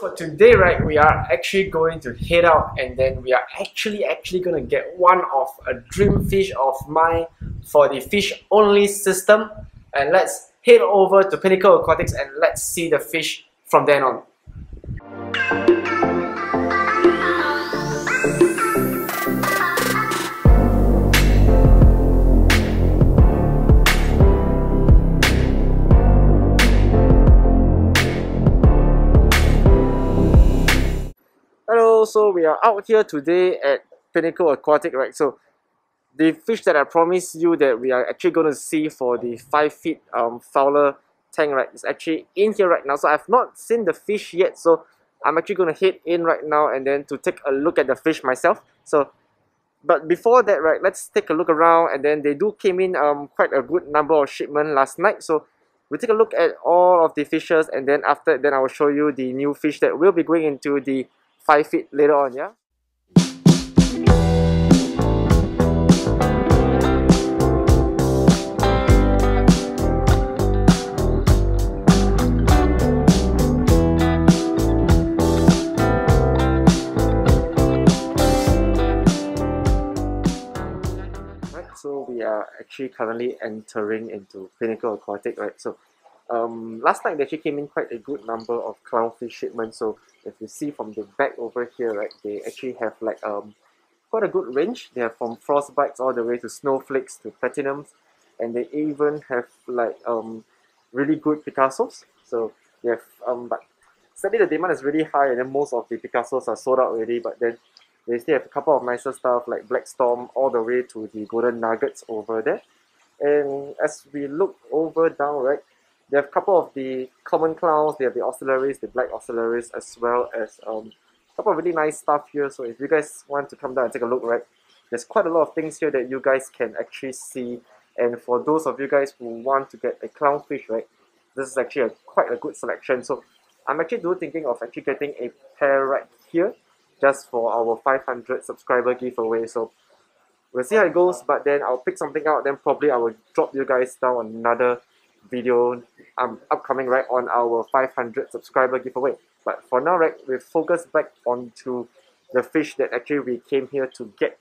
For today, right, we are actually going to head out and then we are actually going to get one of a dream fish of mine for the fish only system. And let's head over to Pinnacle Aquatics and let's see the fish from then on. Hello, so we are out here today at Pinnacle Aquatic, right? So the fish that I promised you that we are actually going to see for the 5 feet FOWLR tank, right, is actually in here right now. So I've not seen the fish yet, so I'm actually going to head in right now and then to take a look at the fish myself. So, but before that, right, let's take a look around. And then they do came in quite a good number of shipment last night. So we'll take a look at all of the fishes, and then after then I will show you the new fish that will be going into the 5 feet later on, yeah? Right, so we are actually currently entering into Pinnacle Aquatic, right? So last night they actually came in quite a good number of clownfish shipments. So if you see from the back over here, right, they actually have like quite a good range. They have from frostbites all the way to snowflakes to platinums, and they even have like really good Picassos. So they have but sadly the demand is really high, and then most of the Picassos are sold out already. But then they still have a couple of nicer stuff like Black Storm all the way to the Golden Nuggets over there. And as we look over down, right, they have a couple of the common clowns, they have the oscillaries, the black oscillaries, as well as a couple of really nice stuff here. So if you guys want to come down and take a look, right, there's quite a lot of things here that you guys can actually see. And for those of you guys who want to get a clownfish, right, this is actually quite a good selection. So I'm actually thinking of actually getting a pair right here, just for our 500 subscriber giveaway. So we'll see how it goes, but then I'll pick something out, then probably I will drop you guys down another video upcoming, right, on our 500 subscriber giveaway. But for now, right, we've focused back onto the fish that actually we came here to get.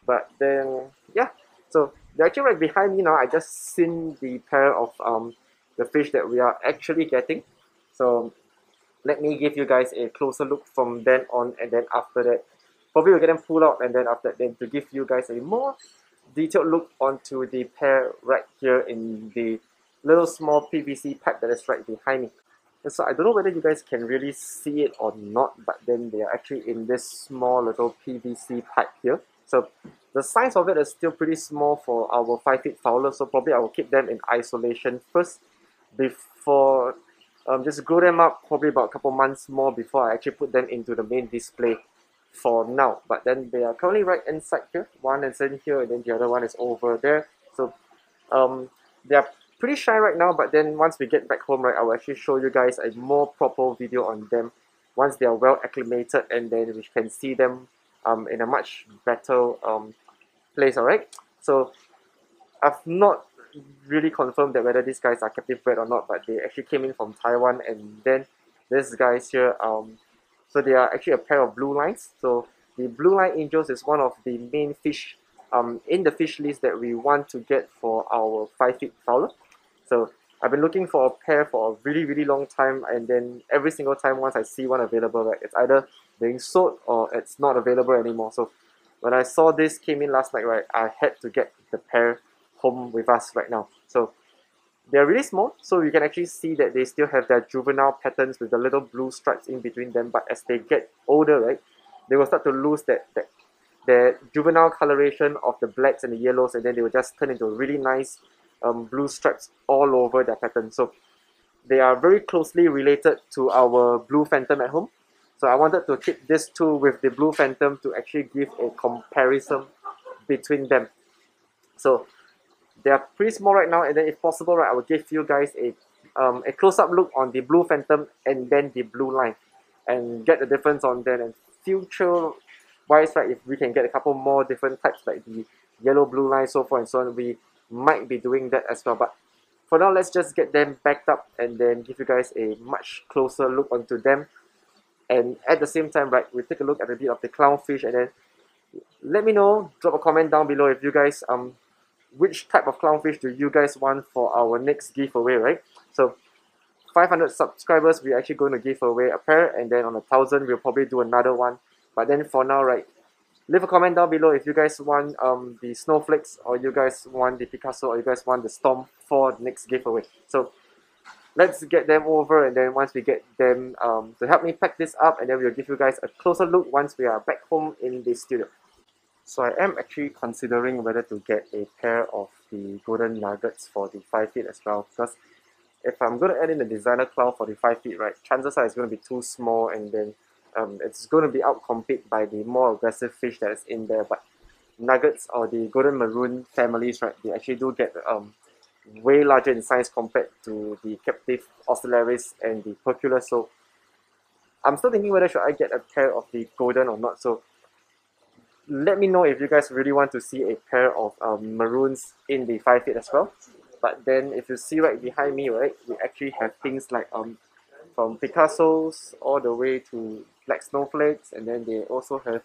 But then yeah, so they're actually right behind me now. I just seen the pair of the fish that we are actually getting. So let me give you guys a closer look from then on, and then after that probably we'll get them pulled out, and then after that then to give you guys a more detailed look onto the pair right here in the little small PVC pipe that is right behind me. And so I don't know whether you guys can really see it or not, but then they are actually in this small little PVC pipe here. So the size of it is still pretty small for our 5 feet FOWLR, so probably I will keep them in isolation first before just grow them up probably about a couple months more before I actually put them into the main display for now. But then they are currently right inside here. One is in here and then the other one is over there. So they are pretty shy right now, but then once we get back home, right, I will actually show you guys a more proper video on them once they are well acclimated, and then we can see them in a much better place, alright? So I've not really confirmed that whether these guys are captive bred or not, but they actually came in from Taiwan. And then this guys here, so they are actually a pair of blue lines. So the blue line angels is one of the main fish in the fish list that we want to get for our 5 feet FOWLR. So I've been looking for a pair for a really long time, and then every single time once I see one available, right, it's either being sold or it's not available anymore. So when I saw this came in last night, right, I had to get the pair home with us right now. So they're really small, so you can actually see that they still have their juvenile patterns with the little blue stripes in between them. But as they get older, right, they will start to lose that juvenile coloration of the blacks and the yellows, and then they will just turn into really nice blue stripes all over their pattern. So they are very closely related to our blue phantom at home. So I wanted to keep this two with the blue phantom to actually give a comparison between them. So they are pretty small right now, and then if possible, right, I will give you guys a close-up look on the blue phantom and then the blue line, and get the difference on them. And future wise, right, if we can get a couple more different types like the yellow blue line, so forth and so on, we might be doing that as well. But for now, let's just get them backed up and then give you guys a much closer look onto them. And at the same time, right, we take a look at a bit of the clownfish, and then let me know, drop a comment down below if you guys which type of clownfish do you guys want for our next giveaway, right? So 500 subscribers, we're actually going to give away a pair, and then on 1,000 we'll probably do another one. But then for now, right, leave a comment down below if you guys want the snowflakes, or you guys want the Picasso, or you guys want the storm for the next giveaway. So let's get them over, and then once we get them to help me pack this up, and then we'll give you guys a closer look once we are back home in the studio. So I am actually considering whether to get a pair of the golden nuggets for the 5 feet as well, because if I'm going to add in the designer clown for the 5 feet, right, chances are it's going to be too small, and then it's going to be outcompeted by the more aggressive fish that is in there. But nuggets or the golden maroon families, right, they actually do get way larger in size compared to the captive ocellaris and the percula. So I'm still thinking whether should I get a pair of the golden or not. So let me know if you guys really want to see a pair of maroons in the 5 feet as well. But then if you see right behind me, right, we actually have things like from Picassos all the way to black snowflakes, and then they also have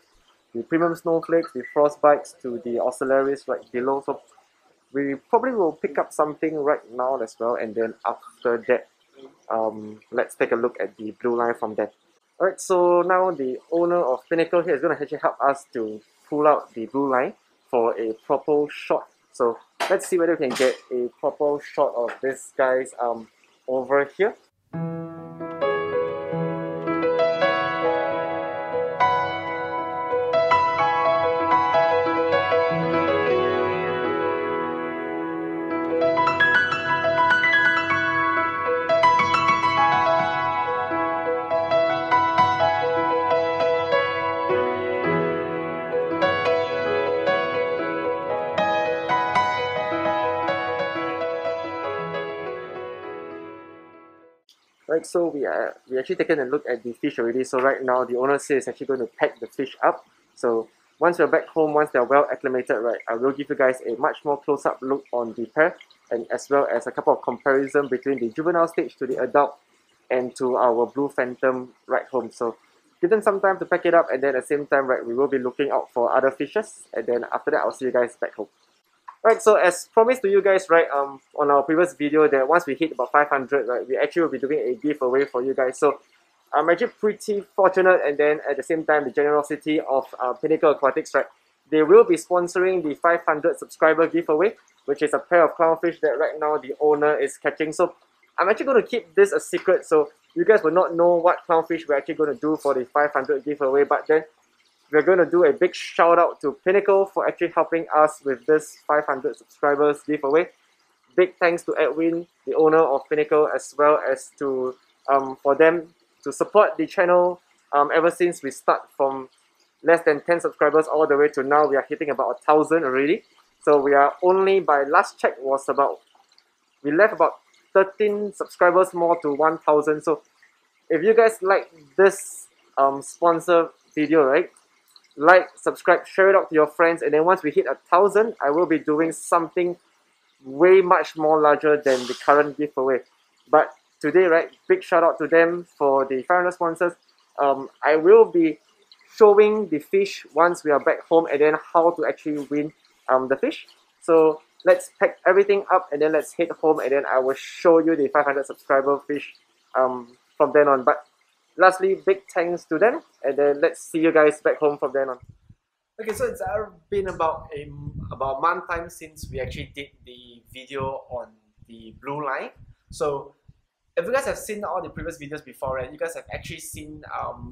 the premium snowflakes, the frostbites, to the ocellaris right below. So we probably will pick up something right now as well, and then after that let's take a look at the blue line from there. Alright, so now the owner of Pinnacle here is going to actually help us to pull out the blue line for a proper shot. So let's see whether we can get a proper shot of this guys over here. Right, so we actually taken a look at the fish already. So right now the owner says actually going to pack the fish up. So once we're back home, once they're well acclimated, right, I will give you guys a much more close-up look on the pair, and as well as a couple of comparison between the juvenile stage to the adult and to our blue phantom right home. So give them some time to pack it up, and then at the same time, right, we will be looking out for other fishes, and then after that I'll see you guys back home. Right, so as promised to you guys, right, on our previous video, that once we hit about 500, right, we actually will be doing a giveaway for you guys. So I'm actually pretty fortunate, and then at the same time, the generosity of Pinnacle Aquatics, right, they will be sponsoring the 500 subscriber giveaway, which is a pair of clownfish that right now the owner is catching. So I'm actually going to keep this a secret, so you guys will not know what clownfish we're actually going to do for the 500 giveaway. But then we're going to do a big shout out to Pinnacle for actually helping us with this 500 subscribers giveaway. Big thanks to Edwin, the owner of Pinnacle, as well as to for them to support the channel ever since we start from less than 10 subscribers all the way to now. We are hitting about 1,000 already. So we are only, by last check was about, we left about 13 subscribers more to 1,000. So if you guys like this sponsor video, right, like, subscribe, share it out to your friends, and then once we hit 1,000, I will be doing something way much more larger than the current giveaway. But today, right, big shout out to them for the 500 sponsors. I will be showing the fish once we are back home, and then how to actually win the fish. So let's pack everything up, and then let's head home, and then I will show you the 500 subscriber fish from then on. But lastly, big thanks to them, and then let's see you guys back home from then on. Okay, so it's been about a month time since we actually did the video on the blue line. So if you guys have seen all the previous videos before, right, you guys have actually seen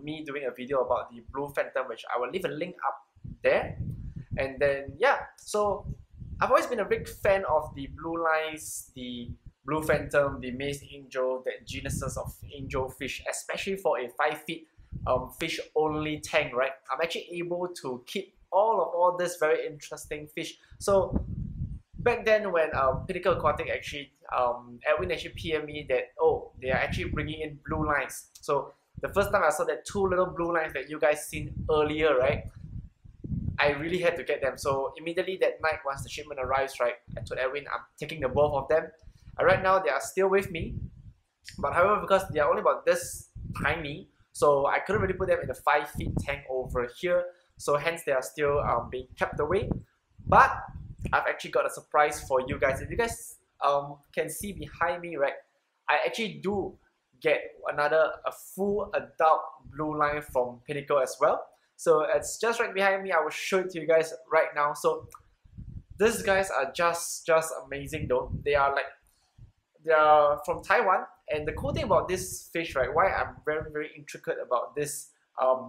me doing a video about the blue phantom, which I will leave a link up there. And then yeah, so I've always been a big fan of the blue lines, the blue phantom, the maize angel, that genuses of angelfish, especially for a 5 feet fish only tank, right? I'm actually able to keep all this very interesting fish. So back then when Pinnacle Aquatic actually, Edwin actually PM'd me that, oh, they are actually bringing in blue lines. So the first time I saw that 2 little blue lines that you guys seen earlier, right, I really had to get them. So immediately that night, once the shipment arrives, right, I told Edwin I'm taking the both of them. And right now they are still with me, but however, because they are only about this tiny, so I couldn't really put them in the 5 feet tank over here, so hence they are still being kept away. But I've actually got a surprise for you guys. If you guys can see behind me, right, I actually do get a full adult blue line from Pinnacle as well. So it's just right behind me. I will show it to you guys right now. So these guys are just amazing though. They are from Taiwan, and the cool thing about this fish, right, why I'm very intricate about this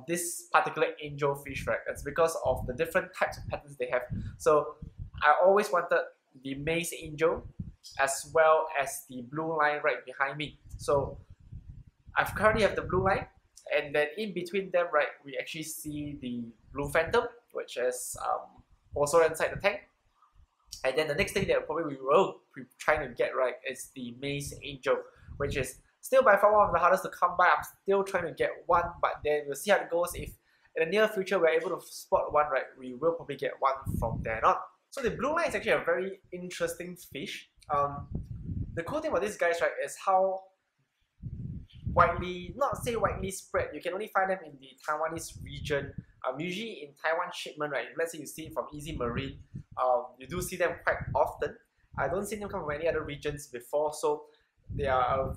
this particular angelfish, right, it's because of the different types of patterns they have. So I always wanted the maize angel as well as the blue line right behind me. So I currently have the blue line, and then in between them, right, we actually see the blue phantom, which is also inside the tank. And then the next thing that probably we will be trying to get right is the maize angel, which is still by far one of the hardest to come by. I'm still trying to get one, but then we'll see how it goes. If in the near future we're able to spot one, right, we will probably get one from then on. So the blue line is actually a very interesting fish. The cool thing about these guys, right, is how not say widely spread. You can only find them in the Taiwanese region. Usually in Taiwan shipment, right, let's say you see it from Easy Marine, you do see them quite often. I don't see them come from any other regions before, so they are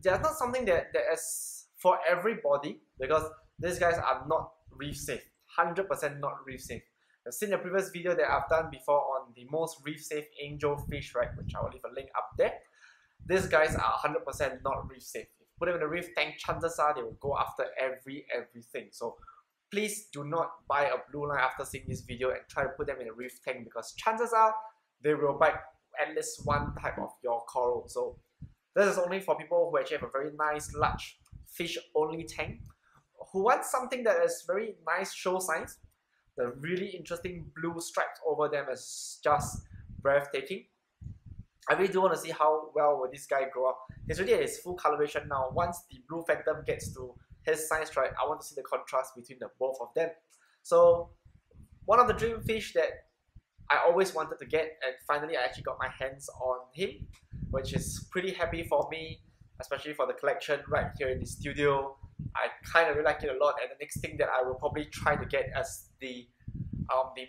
not something that is for everybody, because these guys are not reef safe, 100% not reef safe. You've seen the previous video that I've done before on the most reef safe angelfish, right, which I will leave a link up there. These guys are 100% not reef safe. If you put them in a reef tank, chances are they will go after everything. So please do not buy a blue line after seeing this video and try to put them in a reef tank, because chances are they will bite at least one type of your coral. So this is only for people who actually have a very nice large fish only tank, who want something that is very nice show signs. The really interesting blue stripes over them is just breathtaking. I really do want to see how well will this guy grow up. He's already at his full coloration now. Once the blue phantom gets to his size, right, I want to see the contrast between the both of them. So one of the dream fish that I always wanted to get, and finally I actually got my hands on him, which is pretty happy for me, especially for the collection right here in the studio. I kind of really like it a lot, and the next thing that I will probably try to get is the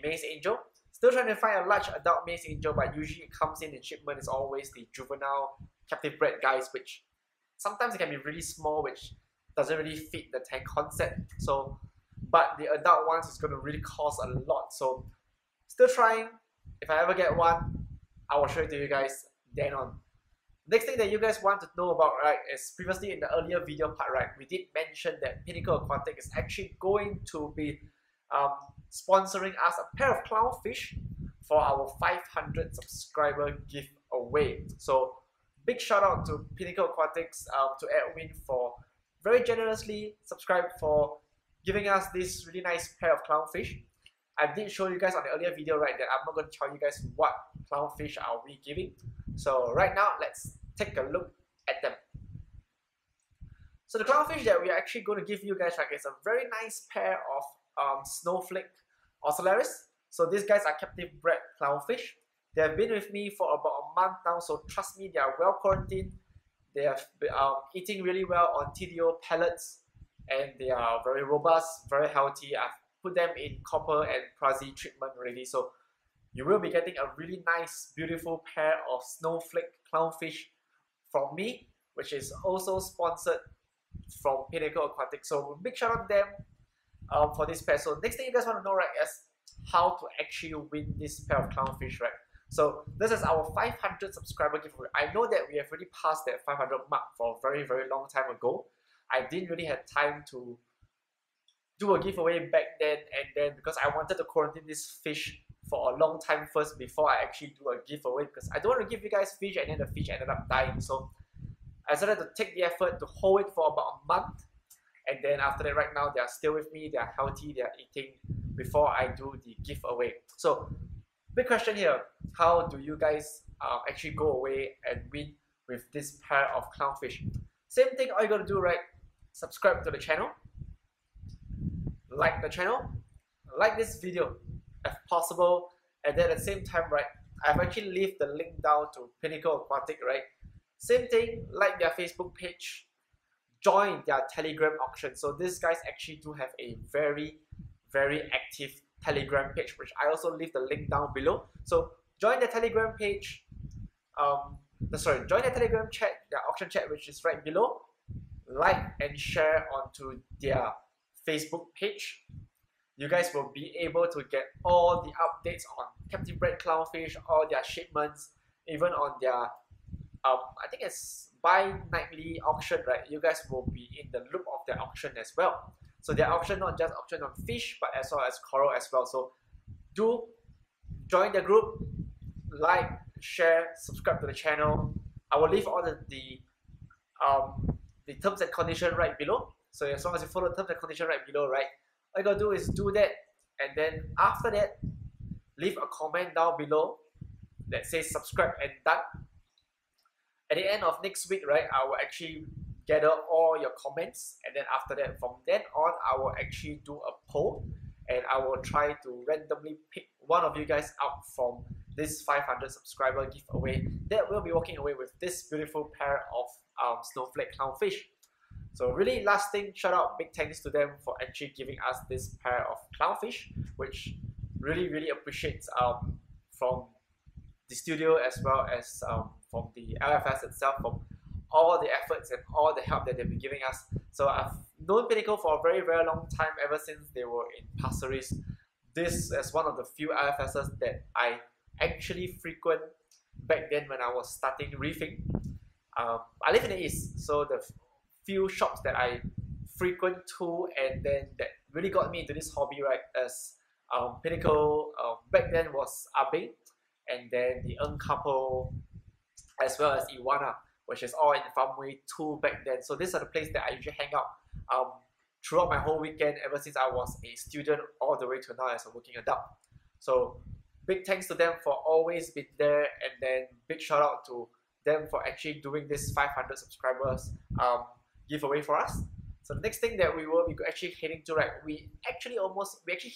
maize angel. Still trying to find a large adult maize angel, but usually it comes in shipment. It's always the juvenile captive bred guys, which sometimes it can be really small, which doesn't really fit the tank concept. So, but the adult ones is going to really cost a lot. So, still trying. If I ever get one, I will show it to you guys then on. Next thing that you guys want to know about, right, is previously in the earlier video part, right, we did mention that Pinnacle Aquatic is actually going to be sponsoring us a pair of clownfish for our 500 subscriber giveaway. So big shout out to Pinnacle Aquatics, to Edwin for very generously subscribed for giving us this really nice pair of clownfish. I did show you guys on the earlier video, right, that I'm not going to tell you guys what clownfish are we giving. So right now, let's take a look at them. So the clownfish that we are actually going to give you guys, right, is a very nice pair of snowflake ocellaris. So these guys are captive bred clownfish. They have been with me for about a month now, so trust me, they are well quarantined. They have been eating really well on TDO pellets, and they are very robust, very healthy. I've put them in copper and Prazi treatment already, so you will be getting a really nice, beautiful pair of snowflake clownfish from me, which is also sponsored from Pinnacle Aquatic. So big shout out to them for this pair. So next thing you guys want to know, right, is how to actually win this pair of clownfish, right? So this is our 500 subscriber giveaway. I know that we have already passed that 500 mark for a very long time ago. I didn't really have time to do a giveaway back then, and then because I wanted to quarantine this fish for a long time first before I actually do a giveaway, because I don't want to give you guys fish and then the fish ended up dying. So I decided to take the effort to hold it for about a month, and then after that, right now they are still with me, they are healthy, they are eating before I do the giveaway. So big question here, how do you guys actually go away and win with this pair of clownfish? Same thing, all you gotta do, right, subscribe to the channel, like the channel, like this video if possible, and then at the same time, right, I've actually left the link down to Pinnacle Aquatic, right? Same thing, like their Facebook page, join their Telegram auction. So these guys actually do have a very active Telegram page, which I also leave the link down below. So join the Telegram page. Join the Telegram chat, the auction chat, which is right below. Like and share onto their Facebook page. You guys will be able to get all the updates on captive bred clownfish, all their shipments, even on their I think it's bi-nightly auction, right? You guys will be in the loop of their auction as well. So their auction not just auction on fish, but as well as coral as well. So do join the group, like, share, subscribe to the channel. I will leave all the terms and conditions right below. So as long as you follow the terms and conditions right below, right, all you gotta do is do that, and then after that, leave a comment down below that says subscribe and done. At the end of next week, right, I will actually gather all your comments, and then after that, from then on, I will actually do a poll, and I will try to randomly pick one of you guys out from this 500 subscriber giveaway that will be walking away with this beautiful pair of snowflake clownfish. So really, last thing, shout out, big thanks to them for actually giving us this pair of clownfish, which really appreciates from the studio as well as from the LFS itself, from all the efforts and all the help that they've been giving us. So I've known Pinnacle for a very long time, ever since they were in Pasir Ris. This is one of the few LFSs that I actually frequent back then when I was starting reefing. I live in the East, so the few shops that I frequent to and then that really got me into this hobby, right, as Pinnacle back then was Abing, and then the Ng couple, as well as Iwana, which is all in Farmway 2 back then. So these are the places that I usually hang out throughout my whole weekend ever since I was a student all the way to now as a working adult. So big thanks to them for always being there, and then big shout out to them for actually doing this 500 subscribers giveaway for us. So the next thing that we will be actually heading to, right, we actually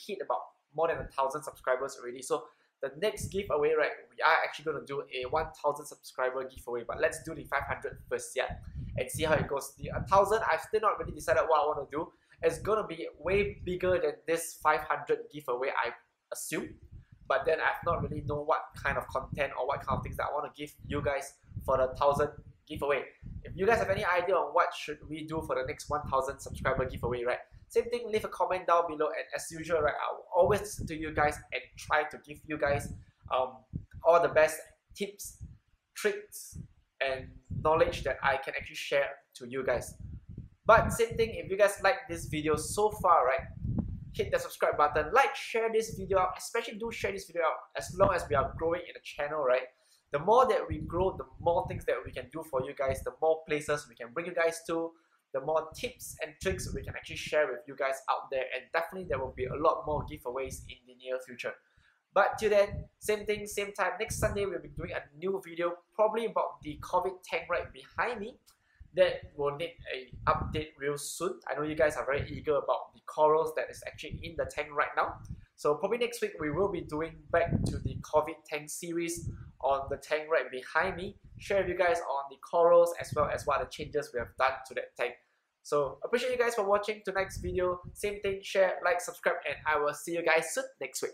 hit about more than 1,000 subscribers already. So the next giveaway, right, we are actually going to do a 1,000 subscriber giveaway, but let's do the 500 first, yeah, and see how it goes. The 1,000, I've still not really decided what I want to do. It's going to be way bigger than this 500 giveaway, I assume, but then I've not really know what kind of content or what kind of things that I want to give you guys for the 1,000 giveaway. If you guys have any idea on what should we do for the next 1,000 subscriber giveaway, right, same thing, leave a comment down below, and as usual, right, I will always listen to you guys and try to give you guys all the best tips, tricks, and knowledge that I can actually share to you guys. But same thing, if you guys like this video so far, right, hit the subscribe button, like, share this video out, especially do share this video out, as long as we are growing in the channel, right. The more that we grow, the more things that we can do for you guys, the more places we can bring you guys to, the more tips and tricks we can actually share with you guys out there, and definitely there will be a lot more giveaways in the near future. But till then, same thing, same time, next Sunday we'll be doing a new video, probably about the COVID tank right behind me. That will need an update real soon. I know you guys are very eager about the corals that is actually in the tank right now. So probably next week we will be doing back to the COVID tank series on the tank right behind me, share with you guys on the corals as well as what the changes we have done to that tank. So appreciate you guys for watching tonight's video. Same thing, share, like, subscribe, and I will see you guys soon next week.